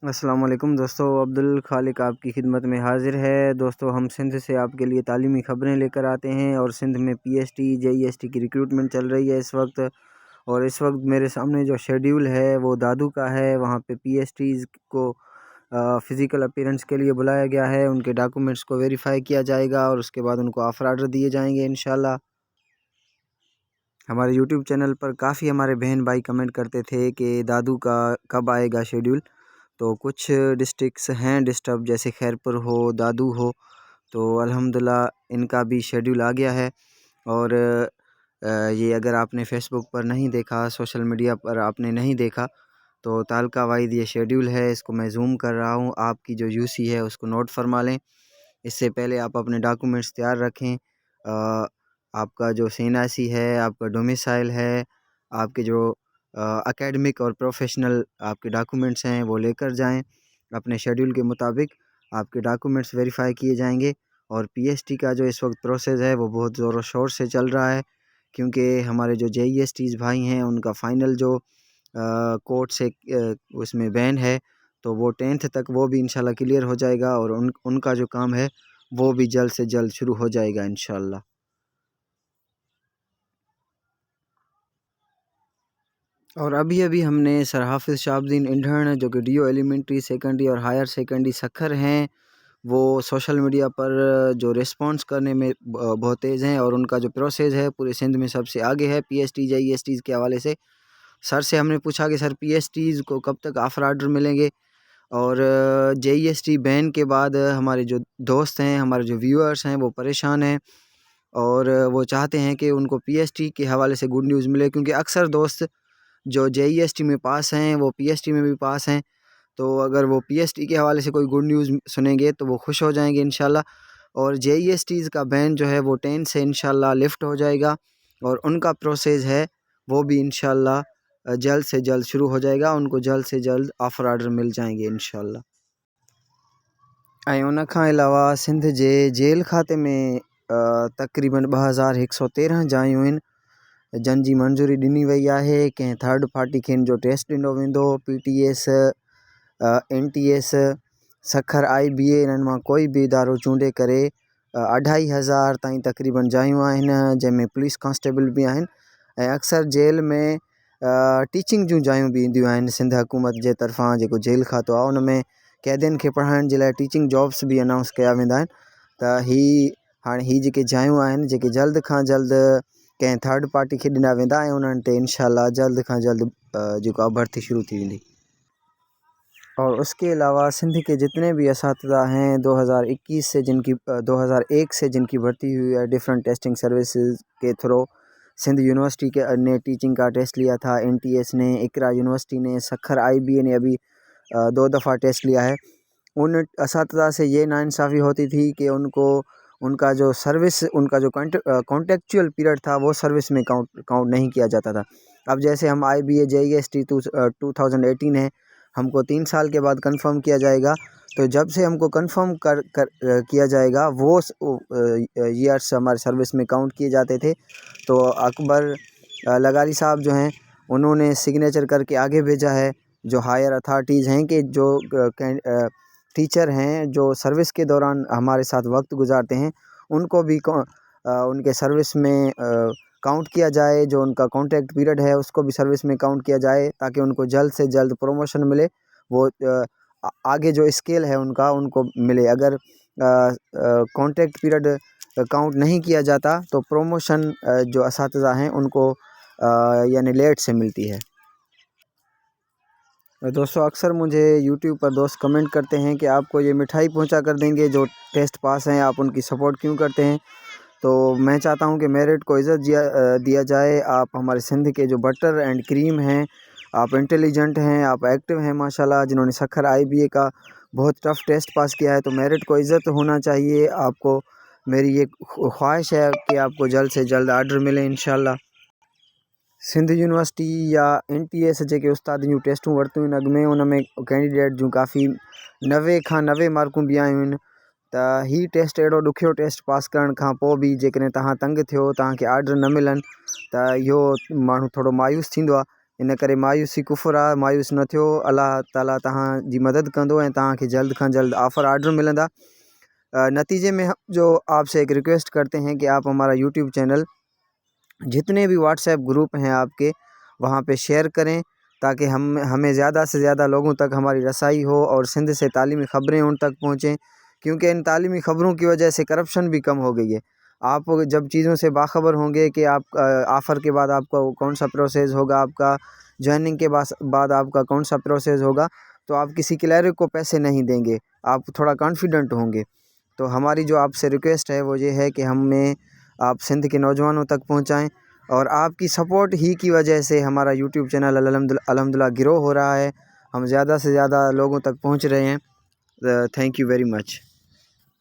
अस्सलाम वालेकुम दोस्तों, अब्दुल खालिक आपकी खिदमत में हाज़िर है। दोस्तों, हम सिंध से आपके लिए तालीमी ख़बरें लेकर आते हैं और सिंध में पीएचडी जेईएसटी की रिक्रूटमेंट चल रही है इस वक्त। और इस वक्त मेरे सामने जो शेड्यूल है वो दादू का है। वहाँ पे पीएचडीज़ को फ़िज़िकल अपीयरेंस के लिए बुलाया गया है। उनके डॉक्यूमेंट्स को वेरीफ़ाई किया जाएगा और उसके बाद उनको ऑफ़र आर्डर दिए जाएंगे इंशाल्लाह। हमारे यूट्यूब चैनल पर काफ़ी हमारे बहन भाई कमेंट करते थे कि दादू का कब आएगा शेड्यूल। तो कुछ डिस्ट्रिक्ट्स हैं डिस्टर्ब, जैसे खैरपुर हो, दादू हो, तो अल्हम्दुलिल्लाह इनका भी शेड्यूल आ गया है। और ये अगर आपने फेसबुक पर नहीं देखा, सोशल मीडिया पर आपने नहीं देखा, तो तालका वाइज ये शेड्यूल है। इसको मैं ज़ूम कर रहा हूँ, आपकी जो यूसी है उसको नोट फरमा लें। इससे पहले आप अपने डॉक्यूमेंट्स तैयार रखें। आपका जो सीनासी है, आपका डोमिसाइल है, आपके जो एकेडमिक और प्रोफेशनल आपके डॉक्यूमेंट्स हैं वो लेकर जाएं। अपने शेड्यूल के मुताबिक आपके डॉक्यूमेंट्स वेरीफाई किए जाएंगे। और पीएचडी का जो इस वक्त प्रोसेस है वो बहुत ज़ोरों शोर से चल रहा है, क्योंकि हमारे जो जेईएसटीज़ भाई हैं उनका फ़ाइनल जो कोर्ट से उसमें बैन है, तो वो 10th तक वो भी इंशाल्लाह क्लियर हो जाएगा और उनका जो काम है वो भी जल्द से जल्द शुरू हो जाएगा इंशाल्लाह। और अभी अभी हमने सर हाफिज़ शहाबुद्दीन इंटर्न, जो कि डीओ एलिमेंट्री सेकेंडरी और हायर सेकेंडरी सखर हैं, वो सोशल मीडिया पर जो रिस्पॉन्स करने में बहुत तेज़ हैं और उनका जो प्रोसेस है पूरे सिंध में सबसे आगे है पीएचडी जेईएसटीज़ के हवाले से। सर से हमने पूछा कि सर पीएचडीज़ को कब तक ऑफ़र आर्डर मिलेंगे। और जेईएसटी बैन के बाद हमारे जो दोस्त हैं, हमारे जो व्यूअर्स हैं, वो परेशान हैं और वो चाहते हैं कि उनको पीएचडी के हवाले से गुड न्यूज़ मिले, क्योंकि अक्सर दोस्त जो जेईएसटी में पास हैं वो पीएचडी में भी पास हैं। तो अगर वो पीएचडी के हवाले से कोई गुड न्यूज़ सुनेंगे तो वो खुश हो जाएंगे इंशाल्लाह। और जेईएसटीज़ का बैन जो है वो 10 से इंशाल्लाह लिफ्ट हो जाएगा और उनका प्रोसेस है वो भी इंशाल्लाह जल्द से जल्द शुरू हो जाएगा। उनको जल्द से जल्द ऑफ़र आर्डर मिल जाएंगे इंशाल्लाह। ऐं उन खां अलावा सिंध जे जेल खाते में तक़रीबन 2113 जायूं आहिनि जन जी मंज़ूरी ॾिनी वई आहे। कंहिं थर्ड पार्टी खे इन जो टेस्ट ॾिनो वेंदो। पीटीएस, एनटीएस, सखर, आईबीए, इन्हनि मां कोई बि इदारो चूंडे करे 2500 ताईं तक़रीबन जायूं आहिनि, जंहिंमें पुलिस कांस्टेबल बि आहिनि। ऐं अक्सर जेल में टीचिंग जूं जायूं बि ईंदियूं आहिनि सिंध हुकूमत जे तरफ़ां। जेको जेल खातो आहे उन में क़ैदियुनि खे पढ़ाइण जे लाइ टीचिंग जॉब्स बि अनाउंस कया वेंदा आहिनि। त हाणे ही जेके जायूं आहिनि, जेके जल्द खां जल्द कंहिं थर्ड पार्टी खे ॾिना वेंदा ऐं उन्हनि ते इंशाल्लाह जल्द खां जल्द जेको आहे भर्ती शुरू थी वेंदी। और उसके अलावा सिंध के जितने भी असातिज़ा हैं 2021 से जिनकी 2001 से जिनकी भर्ती हुई है डिफरेंट टेस्टिंग सर्विसेज के थ्रू, सिंध यूनिवर्सिटी के ने टीचिंग का टेस्ट लिया था, एनटीएस ने, इकरा यूनिवर्सिटी ने, सखर आईबीए ने अभी 2 दफ़ा टेस्ट लिया है। उन असातिज़ा से ये नाइंसाफ़ी होती थी कि उनको उनका जो सर्विस, उनका जो कॉन्टेक्चुअल पीरियड था वो सर्विस में काउंट नहीं किया जाता था। अब जैसे हम IBA JEST 2018 है, हमको 3 साल के बाद कंफर्म किया जाएगा। तो जब से हमको कंफर्म किया जाएगा वो ईयर्स हमारे सर्विस में काउंट किए जाते थे। तो अकबर लगारी साहब जो हैं उन्होंने सिग्नेचर करके आगे भेजा है जो हायर अथॉरिटीज़ हैं कि जो टीचर हैं जो सर्विस के दौरान हमारे साथ वक्त गुजारते हैं उनको भी उनके सर्विस में काउंट किया जाए। जो उनका कॉन्ट्रैक्ट पीरियड है उसको भी सर्विस में काउंट किया जाए ताकि उनको जल्द से जल्द प्रमोशन मिले, वो आगे जो स्केल है उनका उनको मिले। अगर कॉन्ट्रैक्ट पीरियड काउंट नहीं किया जाता तो प्रमोशन जो असातिज़ा हैं उनको यानी लेट से मिलती है। दोस्तों, अक्सर मुझे यूट्यूब पर दोस्त कमेंट करते हैं कि आपको ये मिठाई पहुंचा कर देंगे जो टेस्ट पास हैं, आप उनकी सपोर्ट क्यों करते हैं। तो मैं चाहता हूं कि मेरिट को इज़्ज़त दिया जाए। आप हमारे सिंध के जो बटर एंड क्रीम हैं, आप इंटेलिजेंट हैं, आप एक्टिव हैं माशाल्लाह, जिन्होंने सखर IBA का बहुत टफ़ टेस्ट पास किया है, तो मेरिट को इज़्ज़त होना चाहिए। आपको मेरी ये ख्वाहिश है कि आपको जल्द से जल्द आर्डर मिले इंशाल्लाह। सिंध यूनिवर्सिटी या NTS जेके उस्ताद जूं टेस्टूं वरितियूं आहिनि अॻु में, उन में कैंडिडेट जूं काफ़ी 90 खां 90 मार्कूं बि आयूं आहिनि। त ही टेस्ट अहिड़ो ॾुखियो टेस्ट पास करण खां पोइ बि जेकॾहिं तव्हां तंग थियो, तव्हांखे आर्डर न मिलनि, त इहो माण्हू थोरो मायूस थींदो आहे। इन करे मायूसी कुफर आहे, मायूस न थियो। अल्लाह ताला तव्हांजी मदद कंदो ऐं तव्हांखे जल्द खां जल्द ऑफ़र आर्डर मिलंदा। नतीजे में हम जो आपसे एक रिक्वेस्ट करते हैं कि आप हमारा यूट्यूब चैनल जितने भी व्हाट्सएप ग्रुप हैं आपके, वहाँ पे शेयर करें ताकि हमें ज़्यादा से ज़्यादा लोगों तक हमारी रसाई हो और सिंध से तालीमी ख़बरें उन तक पहुँचें, क्योंकि इन तालीमी ख़बरों की वजह से करप्शन भी कम हो गई है। आप जब चीज़ों से बाखबर होंगे कि आप ऑफ़र के बाद आपका कौन सा प्रोसेस होगा, आपका ज्वाइनिंग के बाद आपका कौन सा प्रोसेस होगा, तो आप किसी क्लर्क को पैसे नहीं देंगे, आप थोड़ा कॉन्फिडेंट होंगे। तो हमारी जो आपसे रिक्वेस्ट है वो ये है कि हमें आप सिंध के नौजवानों तक पहुंचाएं, और आपकी सपोर्ट ही की वजह से हमारा यूट्यूब चैनल अल्हम्दुलिल्लाह ग्रो हो रहा है, हम ज़्यादा से ज़्यादा लोगों तक पहुंच रहे हैं। Thank you very much.